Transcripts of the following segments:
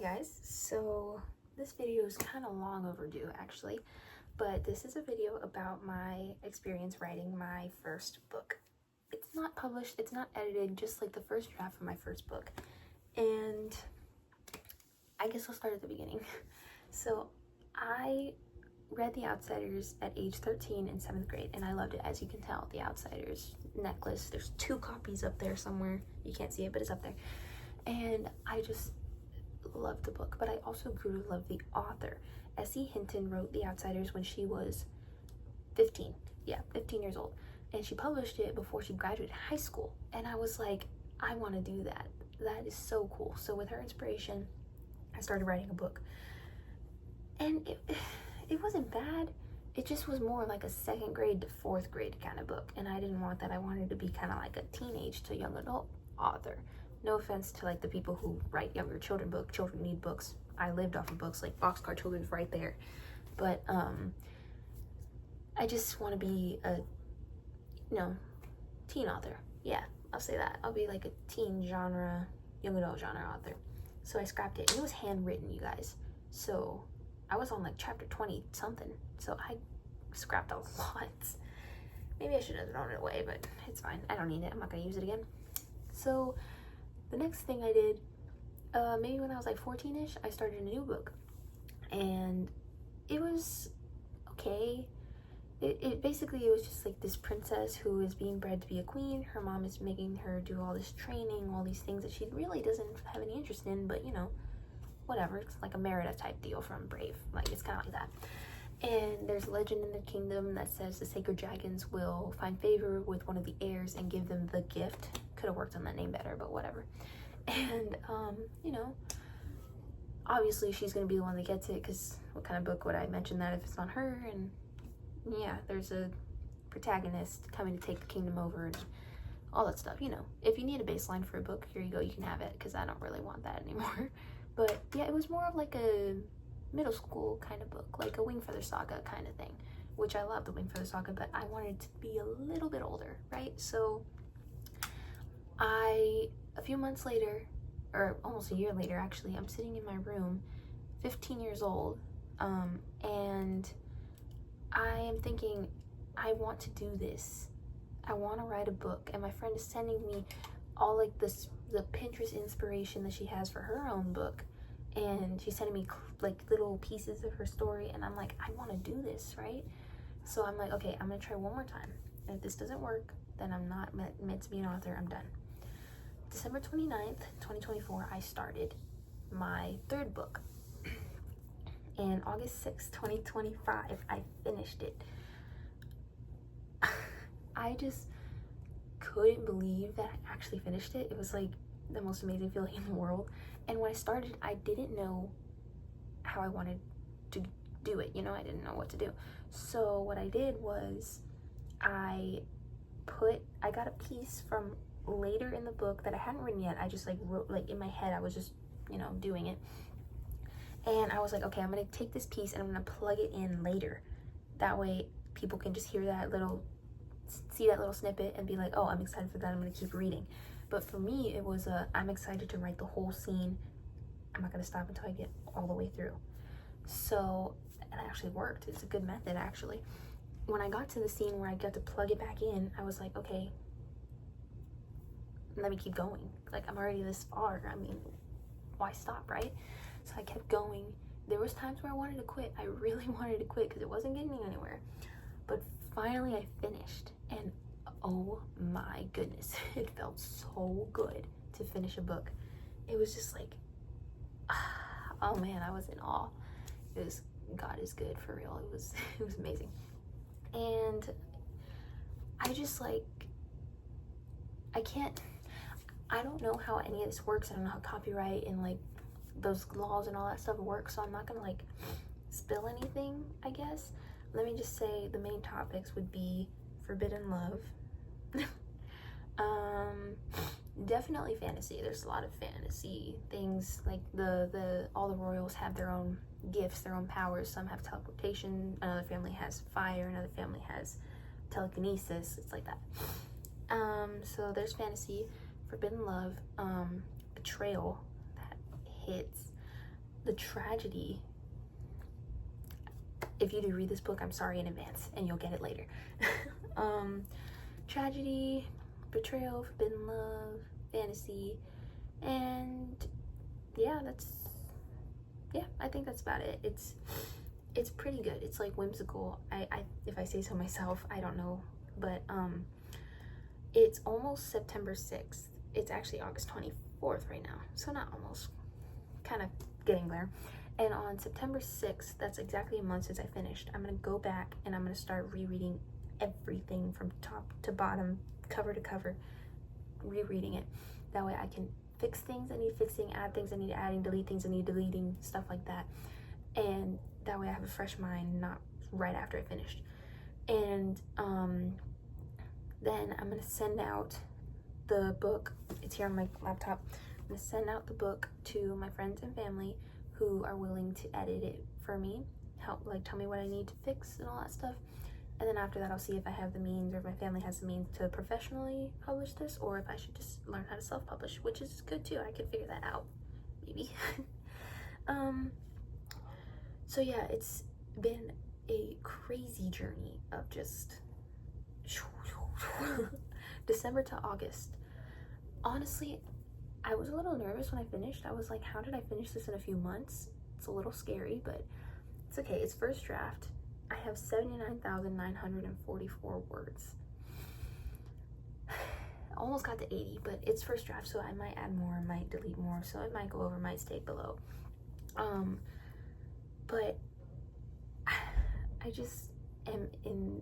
guys, so this video is kind of long overdue actually, but this is a video about my experience writing my first book. It's not published, it's not edited, just like the first draft of my first book. And I guess I'll start at the beginning. So I read The Outsiders at age 13 in 7th grade, and I loved it. As you can tell, The Outsiders necklace, there's 2 copies up there somewhere. You can't see it, but it's up there. And I just loved the book, but I also grew to love the author. S.E. Hinton wrote The Outsiders when she was 15 years old, and she published it before she graduated high school, and I was like, I want to do that. That is so cool. So with her inspiration, I started writing a book, and it wasn't bad. It just was more like a 2nd grade to 4th grade kind of book, and I didn't want that. I wanted to be kind of like a teenage to young adult author. No offense to like the people who write younger children book. Children need books. I lived off of books, like Boxcar Children's right there. But I just want to be a teen author. Yeah, I'll say that. I'll be like a teen genre, young adult genre author. So I scrapped it, and it was handwritten, you guys. So I was on like chapter 20 something. So I scrapped a lot. Maybe I should have thrown it away, but it's fine. I don't need it. I'm not gonna use it again. So the next thing I did, maybe when I was like 14-ish, I started a new book, and it was okay. It basically, it was just like this princess who is being bred to be a queen. Her mom is making her do all this training, all these things that she really doesn't have any interest in, but you know, whatever. It's like a Merida type deal from Brave. Like, it's kind of like that. And there's a legend in the kingdom that says the sacred dragons will find favor with one of the heirs and give them the gift. Could have worked on that name better, but whatever. And you know, obviously she's gonna be the one that gets it, because what kind of book would I mention that if it's not her? And yeah, there's a protagonist coming to take the kingdom over and all that stuff. You know, if you need a baseline for a book, here you go, you can have it, because I don't really want that anymore. But yeah, it was more of like a middle school kind of book, like a Wingfeather Saga kind of thing, which I love the Wingfeather Saga, but I wanted to be a little bit older, right? So a few months later, or almost a year later actually, I'm sitting in my room, 15 years old, and I am thinking, I want to do this. I want to write a book. And my friend is sending me all like the Pinterest inspiration that she has for her own book, and she's sending me like little pieces of her story, and I'm like, I want to do this, right? So I'm like, okay, I'm gonna try one more time, and if this doesn't work, then I'm not meant to be an author. I'm done. December 29th, 2024, I started my 3rd book. And August 6th, 2025, I finished it. I just couldn't believe that I actually finished it. It was like the most amazing feeling in the world. And when I started, I didn't know how I wanted to do it. You know, I didn't know what to do. So what I did was I got a piece from later in the book that I hadn't written yet. I just like wrote, like in my head, I was just, you know, doing it. And I was like, okay, I'm gonna take this piece and I'm gonna plug it in later. That way people can just hear that little, see that little snippet and be like, oh, I'm excited for that, I'm gonna keep reading. But for me, it was I'm excited to write the whole scene. I'm not gonna stop until I get all the way through. So, and it actually worked. It's a good method, actually. When I got to the scene where I got to plug it back in, I was like, okay, let me keep going. Like, I'm already this far. I mean, why stop, right? So I kept going. There was times where I wanted to quit. I really wanted to quit because it wasn't getting me anywhere. But finally I finished, and oh my goodness, it felt so good to finish a book. It was just like, oh man, I was in awe. It was, God is good, for real. It was amazing. And I just like, I don't know how any of this works. I don't know how copyright and like those laws and all that stuff works, so I'm not gonna like spill anything, I guess. Let me just say the main topics would be forbidden love. Definitely fantasy. There's a lot of fantasy things, like all the royals have their own gifts, their own powers. Some have teleportation, another family has fire, another family has telekinesis. It's like that. So there's fantasy, forbidden love, betrayal, that hits, the tragedy, if you do read this book, I'm sorry in advance, and you'll get it later. Tragedy, betrayal, forbidden love, fantasy, and yeah, I think that's about it. It's pretty good. It's like whimsical. I if I say so myself, I don't know, but it's almost September 6th. It's actually August 24th right now, so not almost, kind of getting there. And on September 6th, that's exactly a month since I finished, I'm gonna go back and I'm gonna start rereading everything from top to bottom, cover to cover, rereading it. That way I can fix things I need fixing, add things I need adding, delete things I need deleting, stuff like that. And that way I have a fresh mind, not right after I finished. And then I'm gonna send out the book. It's here on my laptop. I'm gonna send out the book to my friends and family who are willing to edit it for me, help, like, tell me what I need to fix and all that stuff. And then after that, I'll see if I have the means, or if my family has the means to professionally publish this, or if I should just learn how to self-publish, which is good too. I could figure that out, maybe. So yeah, it's been a crazy journey of just December to August. Honestly, I was a little nervous when I finished. I was like, how did I finish this in a few months? It's a little scary, but it's okay. It's first draft. I have 79,944 words. Almost got to 80, but it's first draft, so I might add more, I might delete more, so it might go over, might stay below. But I just am in,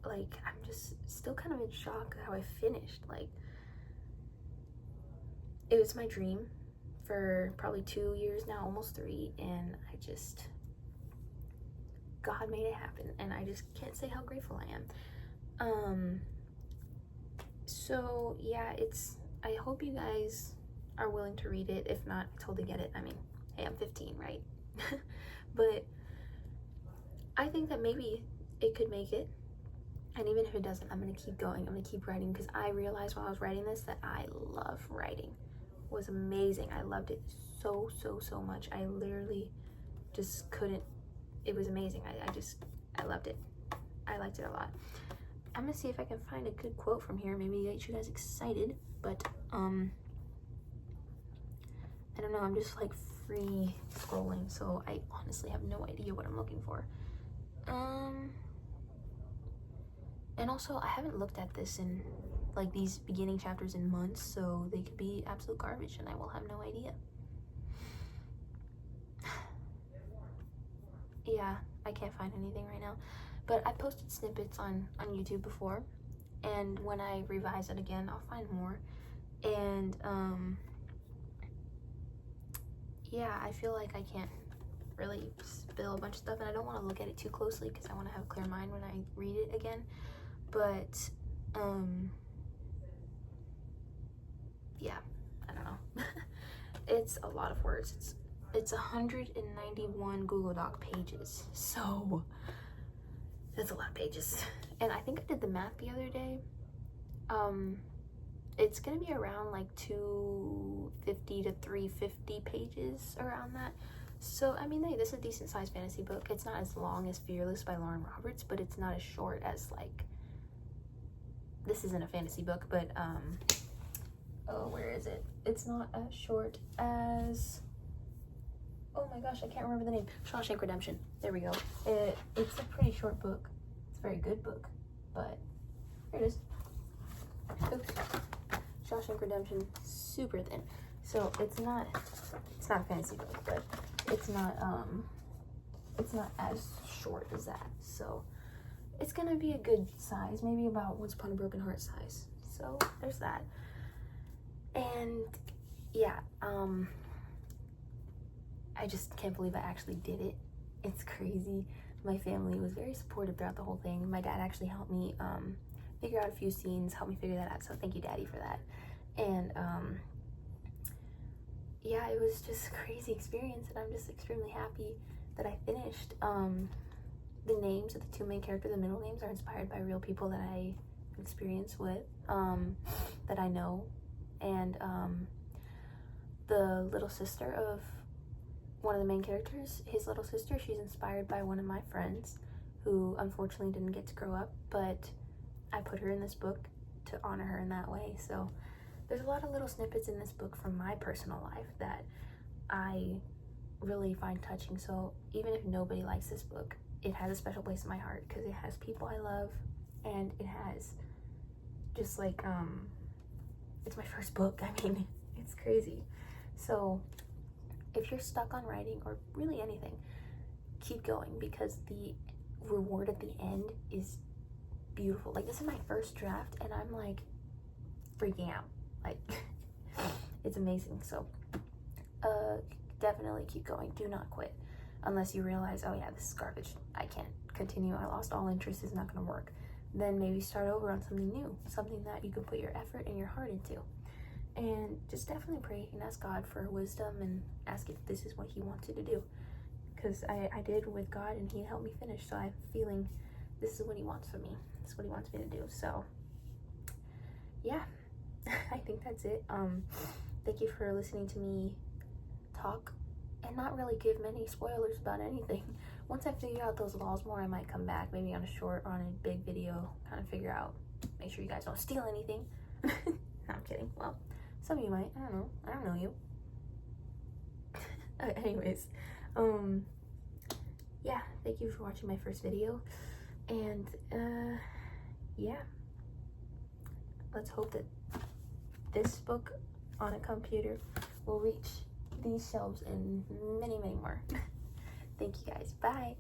like, I'm just still kind of in shock how I finished. Like, it was my dream for probably 2 years now, almost 3, and God made it happen, and I just can't say how grateful I am. So yeah, I hope you guys are willing to read it. If not, I totally get it. I mean, hey, I'm 15, right? But I think that maybe it could make it, and even if it doesn't, I'm gonna keep going. I'm gonna keep writing, because I realized while I was writing this that I love writing. It was amazing. I loved it so much. I literally just couldn't. It was amazing. I loved it. I liked it a lot. I'm gonna see if I can find a good quote from here, maybe get you guys excited, but I don't know, I'm just like free scrolling, so I honestly have no idea what I'm looking for. And also, I haven't looked at this in, like, these beginning chapters in months, so they could be absolute garbage and I will have no idea. Yeah, I can't find anything right now, but I posted snippets on YouTube before, and when I revise it again, I'll find more. And yeah, I feel like I can't really spill a bunch of stuff, and I don't want to look at it too closely because I want to have a clear mind when I read it again. But yeah, I don't know. It's a lot of words. It's 191 Google Doc pages, so that's a lot of pages. And I think I did the math the other day. It's gonna be around like 250 to 350 pages, around that. So I mean, hey, this is a decent sized fantasy book. It's not as long as Fearless by Lauren Roberts, but it's not as short as, like, this isn't a fantasy book, but oh, where is it? It's not as short as, oh my gosh, I can't remember the name. Shawshank Redemption. There we go. It's a pretty short book. It's a very good book, but here it is. Oops. Shawshank Redemption, super thin. So it's not a fantasy book, but it's not as short as that. So it's gonna be a good size, maybe about Once Upon a Broken Heart size. So there's that. And yeah, I just can't believe I actually did it. It's crazy. My family was very supportive throughout the whole thing. My dad actually helped me figure out a few scenes, helped me figure that out, so thank you, Daddy, for that. And yeah, it was just a crazy experience, and I'm just extremely happy that I finished. The names of the two main characters, the middle names, are inspired by real people that I experience with, that I know. And the little sister of one of the main characters, his little sister, she's inspired by one of my friends who unfortunately didn't get to grow up, but I put her in this book to honor her in that way. So there's a lot of little snippets in this book from my personal life that I really find touching. So even if nobody likes this book, it has a special place in my heart because it has people I love, and it has just like it's my first book. I mean, it's crazy. So if you're stuck on writing or really anything, keep going, because the reward at the end is beautiful. Like, this is my first draft and I'm like freaking out. Like, it's amazing. So definitely keep going. Do not quit unless you realize, oh yeah, this is garbage, I can't continue, I lost all interest, it's not gonna work. Then maybe start over on something new, something that you can put your effort and your heart into. And just definitely pray and ask God for wisdom and ask if this is what he wants you to do, because I did with God and he helped me finish. So I'm feeling this is what he wants for me, this is what he wants me to do. So yeah, I think that's it. Thank you for listening to me talk and not really give many spoilers about anything. Once I figure out those laws more, I might come back, maybe on a short or on a big video, kind of figure out, make sure you guys don't steal anything. I'm kidding. Well, some of you might. I don't know you. Anyways, yeah, thank you for watching my first video, and yeah, let's hope that this book on a computer will reach these shelves and many more. Thank you guys. Bye.